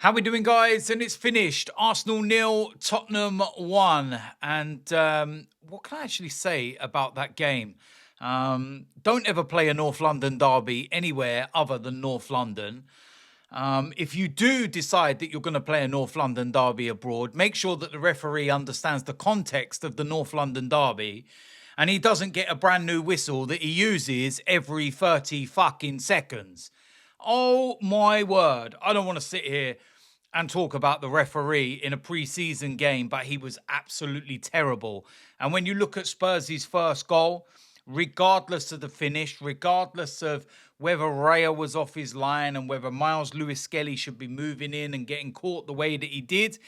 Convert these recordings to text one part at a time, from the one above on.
How we doing, guys? And it's finished. Arsenal 0, Tottenham 1. And what can I actually say about that game? Don't ever play a North London derby anywhere other than North London. If you do decide that you're going to play a North London derby abroad, make sure that the referee understands the context of the North London derby and he doesn't get a brand new whistle that he uses every 30 fucking seconds. Oh my word. I don't want to sit here and talk about the referee in a pre-season game, but he was absolutely terrible. And when you look at Spurs' first goal, regardless of the finish, regardless of whether Raya was off his line and whether Miles Lewis-Skelly should be moving in and getting caught the way that he did,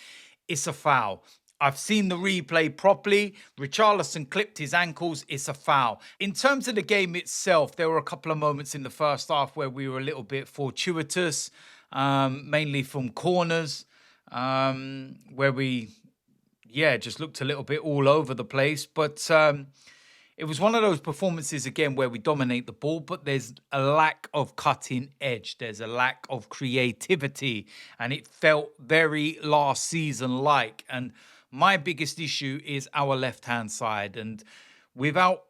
it's a foul. I've seen the replay properly. Richarlison clipped his ankles. It's a foul. In terms of the game itself, there were a couple of moments in the first half where we were a little bit fortuitous, mainly from corners, where we, just looked a little bit all over the place. But it was one of those performances, again, where we dominate the ball, but there's a lack of cutting edge. There's a lack of creativity, and it felt very last season-like. And my biggest issue is our left-hand side. And without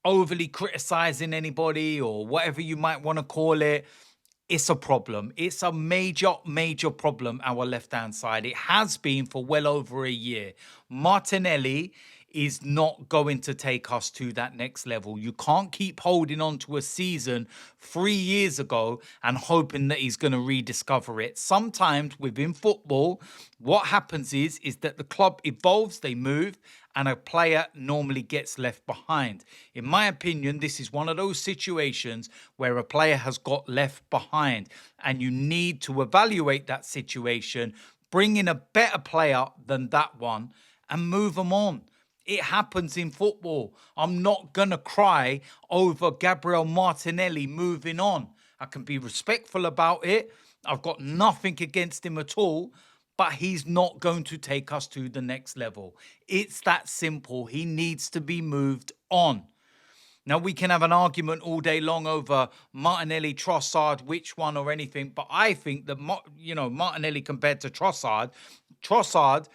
overly criticizing anybody or whatever you might want to call it, it's a problem. It's a major, major problem, our left-hand side. It has been for well over a year. Martinelli is not going to take us to that next level. You can't keep holding on to a season 3 years ago and hoping that he's going to rediscover it. Sometimes within football, what happens is that the club evolves, they move, and a player normally gets left behind. In my opinion, this is one of those situations where a player has got left behind, and you need to evaluate that situation, bring in a better player than that one, and move them on. It happens in football. I'm not going to cry over Gabriel Martinelli moving on. I can be respectful about it. I've got nothing against him at all, but he's not going to take us to the next level. It's that simple. He needs to be moved on. Now, we can have an argument all day long over Martinelli, Trossard, which one or anything, but I think that, Martinelli compared to Trossard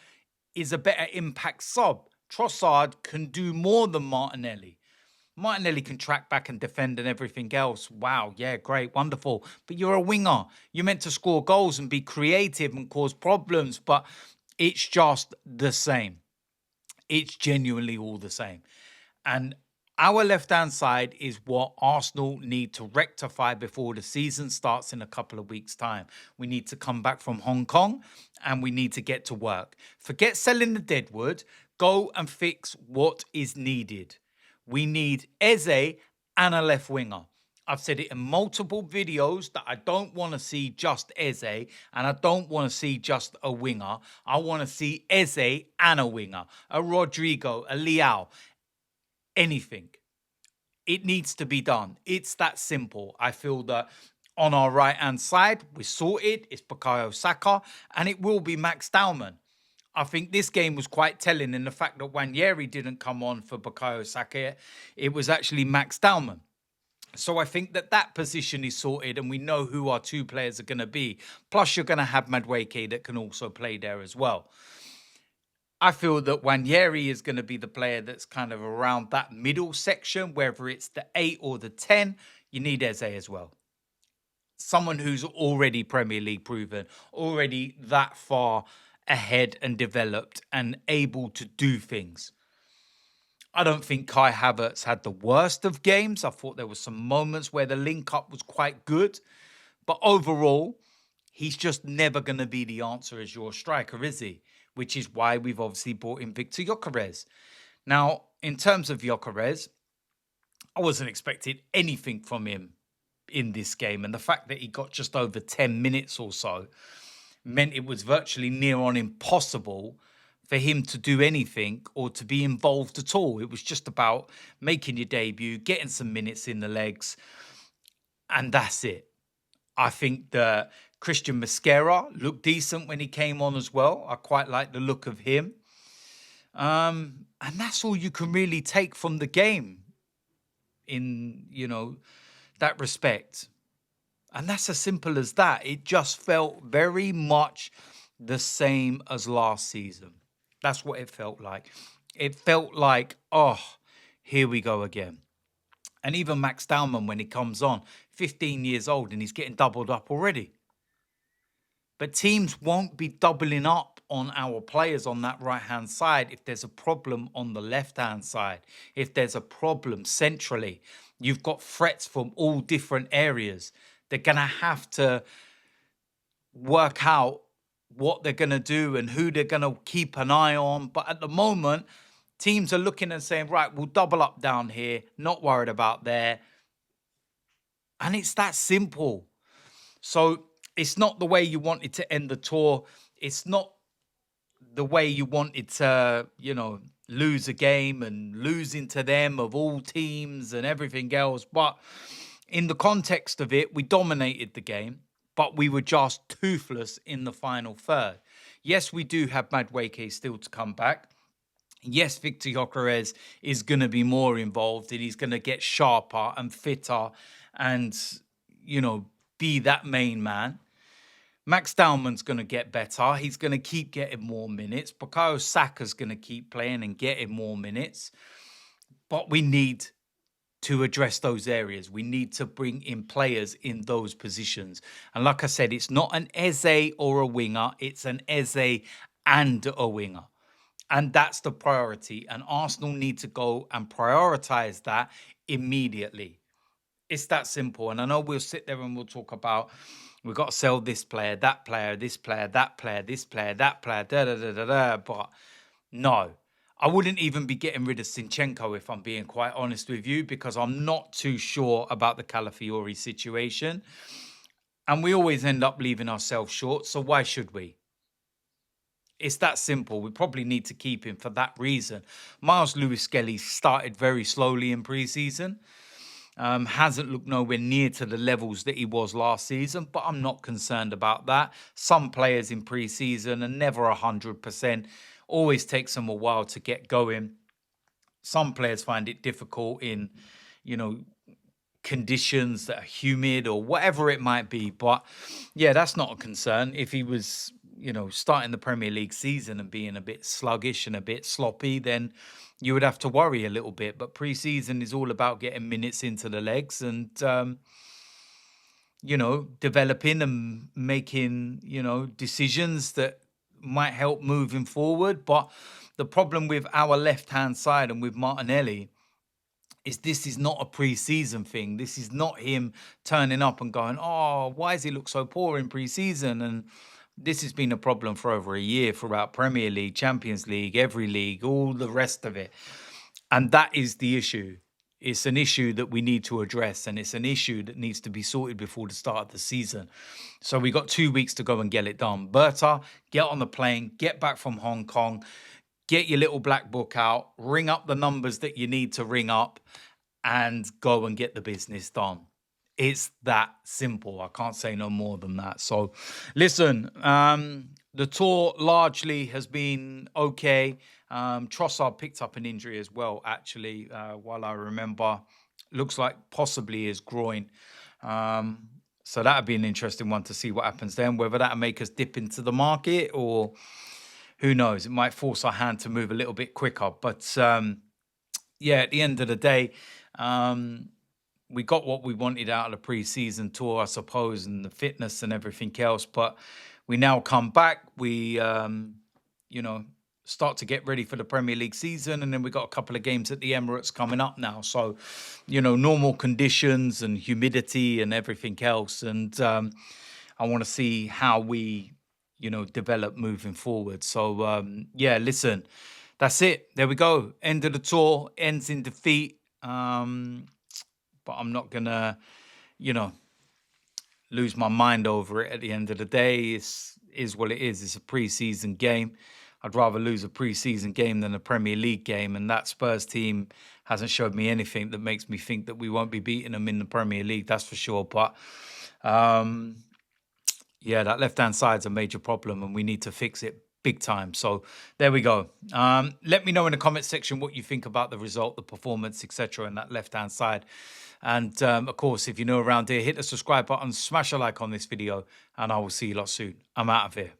is a better impact sub. Trossard can do more than Martinelli. Martinelli can track back and defend and everything else. Wow, yeah, great, wonderful. But you're a winger. You're meant to score goals and be creative and cause problems, but it's just the same. It's genuinely all the same. And our left-hand side is what Arsenal need to rectify before the season starts in a couple of weeks' time. We need to come back from Hong Kong and we need to get to work. Forget selling the deadwood. Go and fix what is needed. We need Eze and a left winger. I've said it in multiple videos that I don't want to see just Eze and I don't want to see just a winger. I want to see Eze and a winger, a Rodrigo, a Leao, anything. It needs to be done. It's that simple. I feel that on our right-hand side, we're sorted. It's Bukayo Saka and it will be Max Dowman. I think this game was quite telling in the fact that Nwaneri didn't come on for Bukayo Saka. It was actually Max Dowman. So I think that position is sorted and we know who our two players are going to be. Plus, you're going to have Madueke that can also play there as well. I feel that Nwaneri is going to be the player that's kind of around that middle section, whether it's the 8 or the 10. You need Eze as well. Someone who's already Premier League proven, already that far ahead and developed and able to do things. I don't think Kai Havertz had the worst of games. I thought there were some moments where the link-up was quite good. But overall, he's just never going to be the answer as your striker, is he? Which is why we've obviously brought in Victor Gyökeres. Now, in terms of Gyökeres, I wasn't expecting anything from him in this game. And the fact that he got just over 10 minutes or so meant it was virtually near on impossible for him to do anything or to be involved at all. It was just about making your debut, getting some minutes in the legs, and that's it. I think that Christian Mosquera looked decent when he came on as well. I quite like the look of him. And that's all you can really take from the game in, that respect. And that's as simple as that. It just felt very much the same as last season. That's what it felt like. It felt like, oh, here we go again. And even Max Dowman, when he comes on, 15 years old and he's getting doubled up already. But teams won't be doubling up on our players on that right-hand side if there's a problem on the left-hand side. If there's a problem centrally, you've got threats from all different areas. They're going to have to work out what they're going to do and who they're going to keep an eye on. But at the moment, teams are looking and saying, right, we'll double up down here, not worried about there. And it's that simple. So it's not the way you wanted to end the tour. It's not the way you wanted to, lose a game and losing to them of all teams and everything else. But in the context of it, we dominated the game, but we were just toothless in the final third. Yes, we do have Madueke still to come back. Yes, Victor Gyökeres is going to be more involved and he's going to get sharper and fitter and, be that main man. Max Dowman's going to get better. He's going to keep getting more minutes. Bukayo Saka's going to keep playing and getting more minutes. But we need to address those areas. We need to bring in players in those positions. And like I said, it's not an Eze or a winger. It's an Eze and a winger. And that's the priority. And Arsenal need to go and prioritise that immediately. It's that simple. And I know we'll sit there and we'll talk about, we've got to sell this player, that player, this player, that player, this player, that player, da-da-da-da-da. But no, I wouldn't even be getting rid of Zinchenko if I'm being quite honest with you, because I'm not too sure about the Calafiori situation. And we always end up leaving ourselves short. So why should we? It's that simple. We probably need to keep him for that reason. Miles Lewis-Skelly started very slowly in pre-season. Hasn't looked nowhere near to the levels that he was last season, but I'm not concerned about that. Some players in pre-season are never 100%. Always takes them a while to get going. Some players find it difficult in, conditions that are humid or whatever it might be. But yeah, that's not a concern. If he was, starting the Premier League season and being a bit sluggish and a bit sloppy, then you would have to worry a little bit. But pre-season is all about getting minutes into the legs and, developing and making, decisions that might help moving forward. But the problem with our left-hand side and with Martinelli is this is not a pre-season thing. This is not him turning up and going, oh, why does he look so poor in pre-season? And this has been a problem for over a year throughout Premier League, Champions League, every league, all the rest of it. And that is the issue. It's an issue that we need to address, and it's an issue that needs to be sorted before the start of the season. So we got 2 weeks to go and get it done. Berta, get on the plane, get back from Hong Kong, get your little black book out, ring up the numbers that you need to ring up, and go and get the business done. It's that simple. I can't say no more than that. So, listen, the tour largely has been okay. Trossard picked up an injury as well, actually, while I remember. Looks like possibly his groin. So that would be an interesting one to see what happens then, whether that'll make us dip into the market or who knows. It might force our hand to move a little bit quicker. But, yeah, at the end of the day, we got what we wanted out of the pre-season tour, I suppose, and the fitness and everything else. But we now come back. We, start to get ready for the Premier League season. And then we got a couple of games at the Emirates coming up now. So, normal conditions and humidity and everything else. And I want to see how we, develop moving forward. So, yeah, listen, that's it. There we go. End of the tour, ends in defeat. But I'm not going to, lose my mind over it at the end of the day. It is what it is. It's a pre-season game. I'd rather lose a pre-season game than a Premier League game. And that Spurs team hasn't showed me anything that makes me think that we won't be beating them in the Premier League. That's for sure. But, yeah, that left-hand side's a major problem and we need to fix it big time. So there we go. Let me know in the comment section what you think about the result, the performance, etc. on that left-hand side. And of course, if you're new around here, hit the subscribe button, smash a like on this video, and I will see you lot soon. I'm out of here.